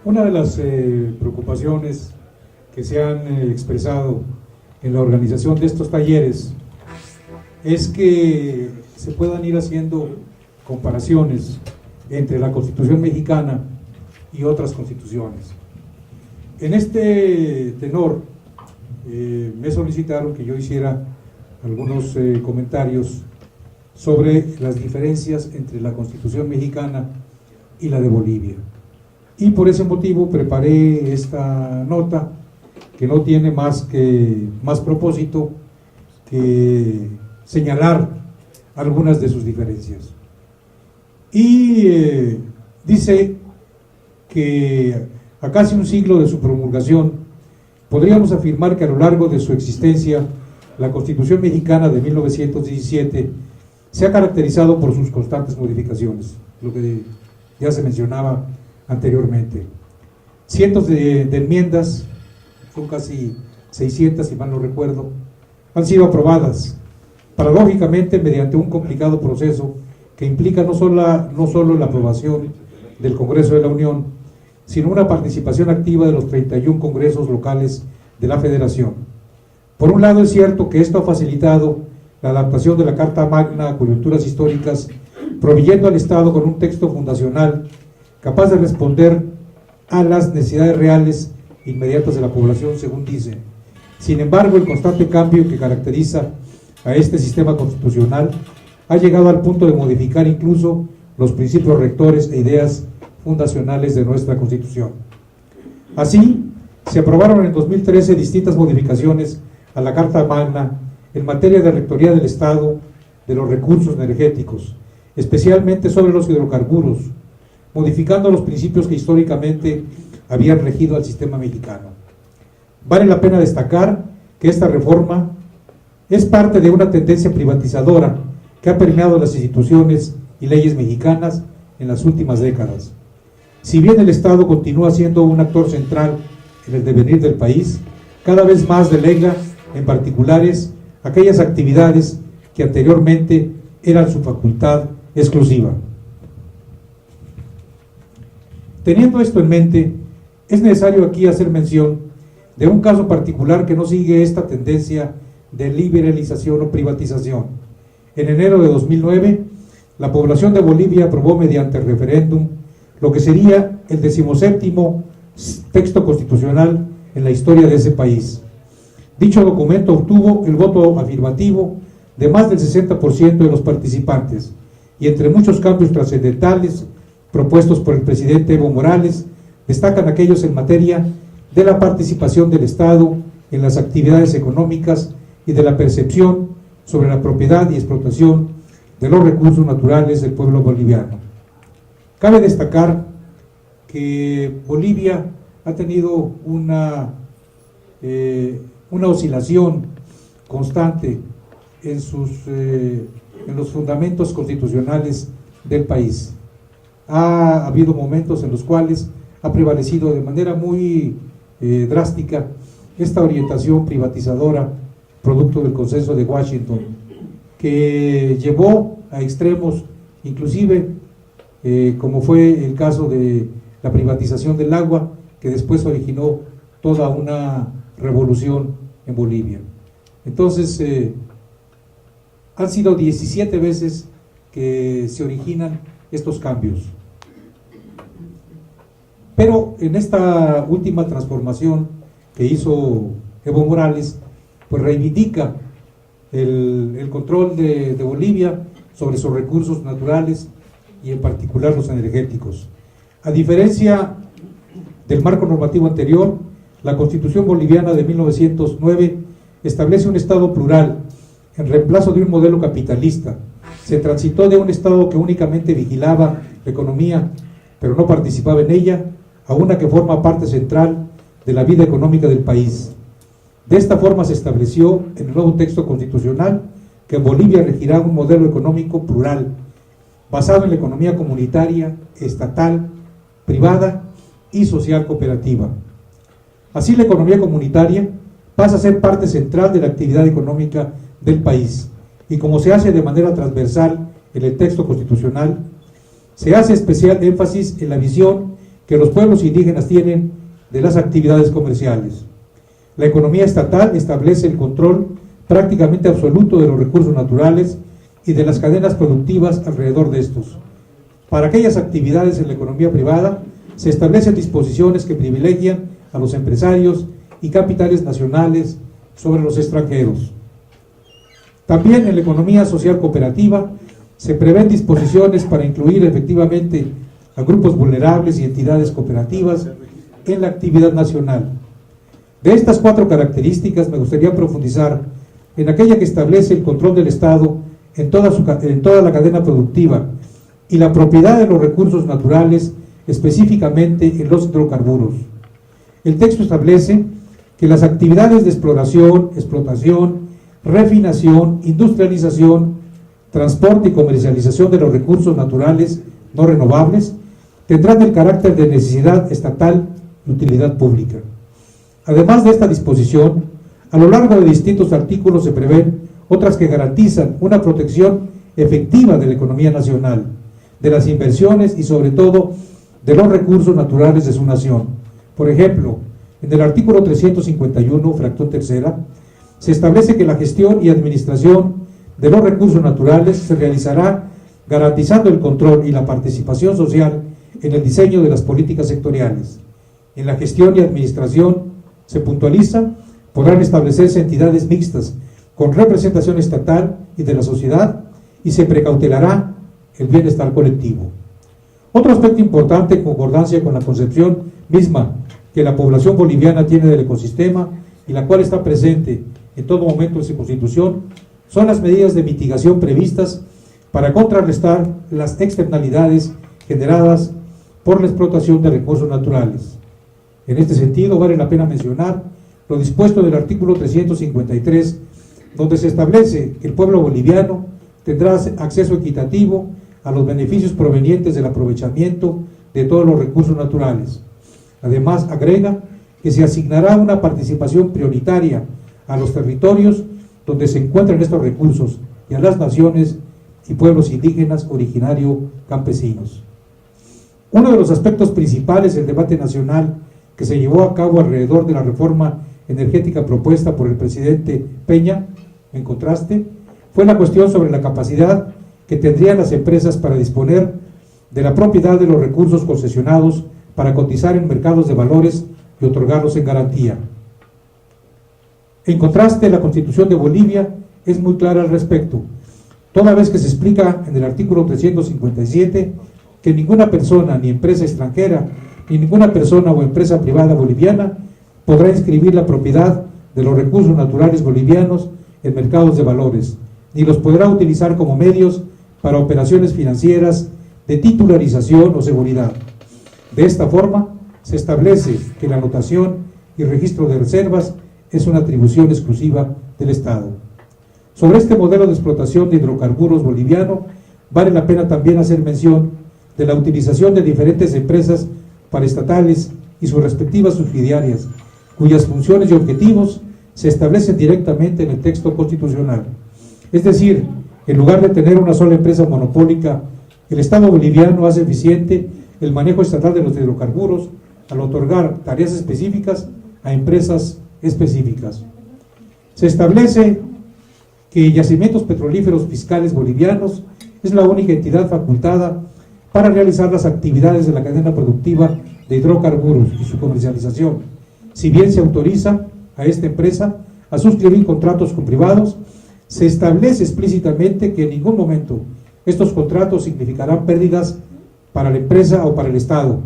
Una de las preocupaciones que se han expresado en la organización de estos talleres es que se puedan ir haciendo comparaciones entre la Constitución mexicana y otras constituciones. En este tenor, me solicitaron que yo hiciera algunos comentarios sobre las diferencias entre la Constitución mexicana y la de Bolivia. Y por ese motivo preparé esta nota que no tiene más propósito que señalar algunas de sus diferencias. Y dice que a casi un siglo de su promulgación, podríamos afirmar que a lo largo de su existencia, la Constitución mexicana de 1917 se ha caracterizado por sus constantes modificaciones, lo que ya se mencionaba anteriormente. Cientos de enmiendas, son casi 600 si mal no recuerdo, han sido aprobadas, paradójicamente mediante un complicado proceso que implica no solo la aprobación del Congreso de la Unión, sino una participación activa de los 31 congresos locales de la Federación. Por un lado, es cierto que esto ha facilitado la adaptación de la Carta Magna a coyunturas históricas, proveyendo al Estado con un texto fundacional capaz de responder a las necesidades reales inmediatas de la población, según dice. Sin embargo, el constante cambio que caracteriza a este sistema constitucional ha llegado al punto de modificar incluso los principios rectores e ideas fundacionales de nuestra Constitución. Así, se aprobaron en 2013 distintas modificaciones a la Carta Magna en materia de rectoría del Estado de los recursos energéticos, especialmente sobre los hidrocarburos, modificando los principios que históricamente habían regido al sistema mexicano. Vale la pena destacar que esta reforma es parte de una tendencia privatizadora que ha permeado las instituciones y leyes mexicanas en las últimas décadas. Si bien el Estado continúa siendo un actor central en el devenir del país, cada vez más delega en particulares aquellas actividades que anteriormente eran su facultad exclusiva. Teniendo esto en mente, es necesario aquí hacer mención de un caso particular que no sigue esta tendencia de liberalización o privatización. En enero de 2009, la población de Bolivia aprobó mediante referéndum lo que sería el 17º texto constitucional en la historia de ese país. Dicho documento obtuvo el voto afirmativo de más del 60% de los participantes, y entre muchos cambios trascendentales propuestos por el presidente Evo Morales, destacan aquellos en materia de la participación del Estado en las actividades económicas y de la percepción sobre la propiedad y explotación de los recursos naturales del pueblo boliviano. Cabe destacar que Bolivia ha tenido una oscilación constante en los fundamentos constitucionales del país. Ha habido momentos en los cuales ha prevalecido de manera muy drástica esta orientación privatizadora, producto del consenso de Washington, que llevó a extremos, inclusive como fue el caso de la privatización del agua, que después originó toda una revolución en Bolivia. Entonces, han sido 17 veces que se originan estos cambios. Pero en esta última transformación que hizo Evo Morales, pues reivindica el control de Bolivia sobre sus recursos naturales y en particular los energéticos. A diferencia del marco normativo anterior, la Constitución boliviana de 1909 establece un Estado plural en reemplazo de un modelo capitalista. Se transitó de un Estado que únicamente vigilaba la economía, pero no participaba en ella, a una que forma parte central de la vida económica del país. De esta forma se estableció en el nuevo texto constitucional que en Bolivia regirá un modelo económico plural, basado en la economía comunitaria, estatal, privada y social cooperativa. Así, la economía comunitaria pasa a ser parte central de la actividad económica del país, y como se hace de manera transversal en el texto constitucional, se hace especial énfasis en la visión que los pueblos indígenas tienen de las actividades comerciales. La economía estatal establece el control prácticamente absoluto de los recursos naturales y de las cadenas productivas alrededor de estos. Para aquellas actividades en la economía privada, se establecen disposiciones que privilegian a los empresarios y capitales nacionales sobre los extranjeros. También en la economía social cooperativa se prevén disposiciones para incluir efectivamente a grupos vulnerables y entidades cooperativas en la actividad nacional. De estas 4 características me gustaría profundizar en aquella que establece el control del Estado en toda la cadena productiva y la propiedad de los recursos naturales, específicamente en los hidrocarburos. El texto establece que las actividades de exploración, explotación, refinación, industrialización, transporte y comercialización de los recursos naturales no renovables tendrán el carácter de necesidad estatal y utilidad pública. Además de esta disposición, a lo largo de distintos artículos se prevén otras que garantizan una protección efectiva de la economía nacional, de las inversiones y sobre todo de los recursos naturales de su nación. Por ejemplo, en el artículo 351, fracción tercera, se establece que la gestión y administración de los recursos naturales se realizará garantizando el control y la participación social en el diseño de las políticas sectoriales. En la gestión y administración, se puntualiza, podrán establecerse entidades mixtas con representación estatal y de la sociedad y se precautelará el bienestar colectivo. Otro aspecto importante en concordancia con la concepción misma que la población boliviana tiene del ecosistema y la cual está presente en todo momento en su Constitución son las medidas de mitigación previstas para contrarrestar las externalidades generadas por la explotación de recursos naturales. En este sentido, vale la pena mencionar lo dispuesto del artículo 353, donde se establece que el pueblo boliviano tendrá acceso equitativo a los beneficios provenientes del aprovechamiento de todos los recursos naturales. Además, agrega que se asignará una participación prioritaria a los territorios donde se encuentran estos recursos y a las naciones y pueblos indígenas originarios campesinos. Uno de los aspectos principales del debate nacional que se llevó a cabo alrededor de la reforma energética propuesta por el presidente Peña, en contraste, fue la cuestión sobre la capacidad que tendrían las empresas para disponer de la propiedad de los recursos concesionados para cotizar en mercados de valores y otorgarlos en garantía. En contraste, la Constitución de Bolivia es muy clara al respecto, toda vez que se explica en el artículo 357 que ninguna persona ni empresa extranjera ni ninguna persona o empresa privada boliviana podrá inscribir la propiedad de los recursos naturales bolivianos en mercados de valores, ni los podrá utilizar como medios para operaciones financieras de titularización o seguridad. De esta forma, se establece que la anotación y registro de reservas es una atribución exclusiva del Estado. Sobre este modelo de explotación de hidrocarburos boliviano, vale la pena también hacer mención de la utilización de diferentes empresas paraestatales y sus respectivas subsidiarias, cuyas funciones y objetivos se establecen directamente en el texto constitucional. Es decir, en lugar de tener una sola empresa monopólica, el Estado boliviano hace eficiente el manejo estatal de los hidrocarburos al otorgar tareas específicas a empresas específicas. Se establece que Yacimientos Petrolíferos Fiscales Bolivianos es la única entidad facultada para realizar las actividades de la cadena productiva de hidrocarburos y su comercialización. Si bien se autoriza a esta empresa a suscribir contratos con privados, se establece explícitamente que en ningún momento estos contratos significarán pérdidas para la empresa o para el Estado.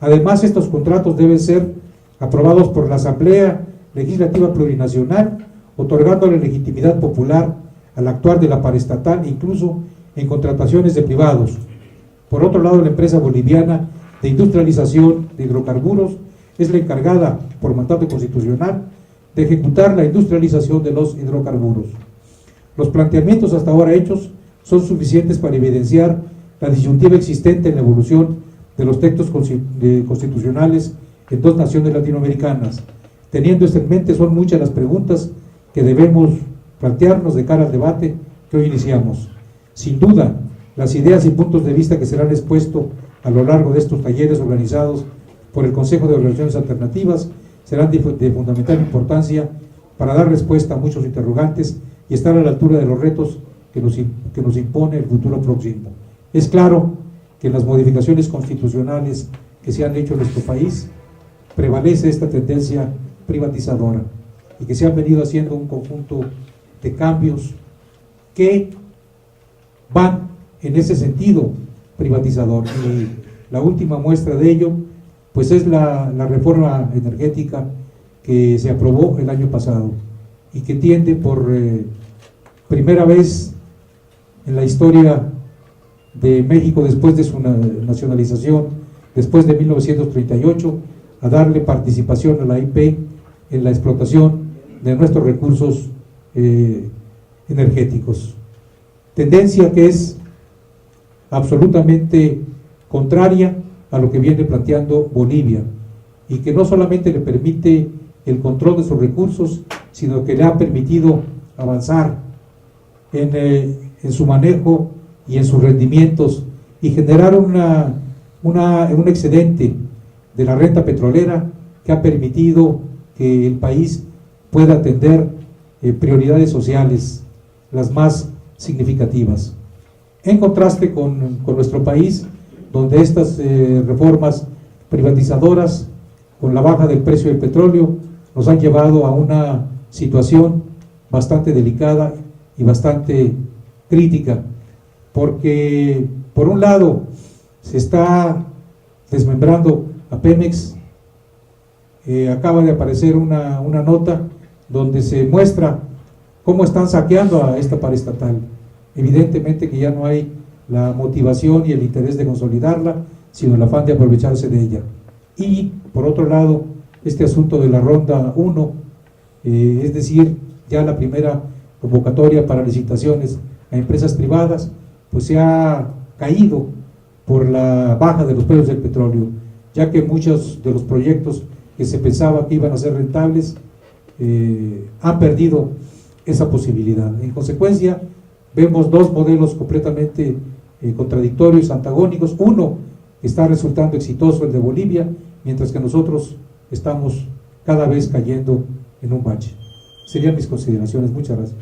Además, estos contratos deben ser aprobados por la Asamblea Legislativa Plurinacional, otorgándole legitimidad popular al actuar de la paraestatal, incluso en contrataciones de privados. Por otro lado, la empresa boliviana de industrialización de hidrocarburos es la encargada, por mandato constitucional, de ejecutar la industrialización de los hidrocarburos. Los planteamientos hasta ahora hechos son suficientes para evidenciar la disyuntiva existente en la evolución de los textos constitucionales en dos naciones latinoamericanas. Teniendo esto en mente, son muchas las preguntas que debemos plantearnos de cara al debate que hoy iniciamos. Sin duda, las ideas y puntos de vista que serán expuestos a lo largo de estos talleres organizados por el Consejo de Organizaciones Alternativas serán de fundamental importancia para dar respuesta a muchos interrogantes y estar a la altura de los retos que nos impone el futuro próximo. Es claro que en las modificaciones constitucionales que se han hecho en nuestro país prevalece esta tendencia privatizadora y que se han venido haciendo un conjunto de cambios que van en ese sentido privatizador. Y la última muestra de ello pues es la reforma energética que se aprobó el año pasado y que tiende por primera vez en la historia de México después de su nacionalización, después de 1938, a darle participación a la IP en la explotación de nuestros recursos energéticos. Tendencia que es absolutamente contraria a lo que viene planteando Bolivia y que no solamente le permite el control de sus recursos, sino que le ha permitido avanzar en su manejo y en sus rendimientos y generar un excedente de la renta petrolera que ha permitido que el país pueda atender prioridades sociales, las más significativas. En contraste con nuestro país, donde estas reformas privatizadoras, con la baja del precio del petróleo, nos han llevado a una situación bastante delicada y bastante crítica, porque por un lado se está desmembrando a Pemex. Acaba de aparecer una nota donde se muestra cómo están saqueando a esta paraestatal. Evidentemente que ya no hay la motivación y el interés de consolidarla, sino el afán de aprovecharse de ella. Y por otro lado, este asunto de la ronda 1, es decir, ya la primera convocatoria para licitaciones a empresas privadas, pues se ha caído por la baja de los precios del petróleo, ya que muchos de los proyectos que se pensaba que iban a ser rentables han perdido esa posibilidad. En consecuencia, vemos dos modelos completamente contradictorios, antagónicos. Uno está resultando exitoso, el de Bolivia, mientras que nosotros estamos cada vez cayendo en un bache. Serían mis consideraciones. Muchas gracias.